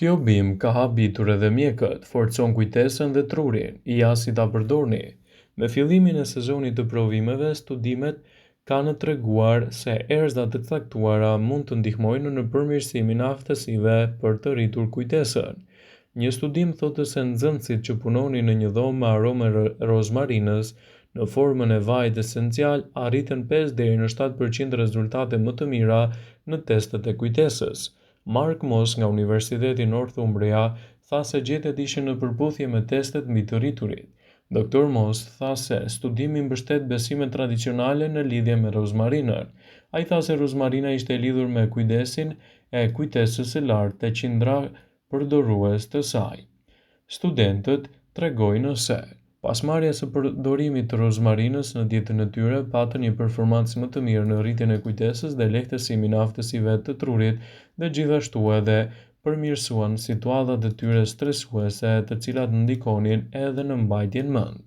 Kjo bimë ka habitur edhe mjekët, forcon kujtesën dhe trurin, ja si ta përdorni. Me fillimin e sezonit të provimeve, studimet kanë treguar se erëzat të caktuara mund të ndihmojnë në përmirësimin e aftësive për të rritur kujtesën. Një studim thotë se nxënësit që punonin në një dhomë me aromë rozmarinës në formën e vajit esencial arritën 5 deri në 7% rezultate më të mira në testet e kujtesës. Mark Moss nga Universiteti Northumbria tha se gjetjet ishin në përputhje me testet mbi të rriturit. Dr. Moss tha se studimi mbështet besimet tradicionale në lidhje me rozmarinën. Ai tha se rozmarina ishte e lidhur me kujdesin e kujtesës së lartë te qindra përdorues të saj. Studentët tregojnë se pasmarrja së përdorimit të rozmarinës në dietën e tyre patën një performancë më të mirë në rritjen e kujtesës dhe lehtësimin e aftësive të trurit dhe gjithashtu edhe përmirësuan situatat e tyre stresuese të cilat ndikonin edhe në mbajtjen mend.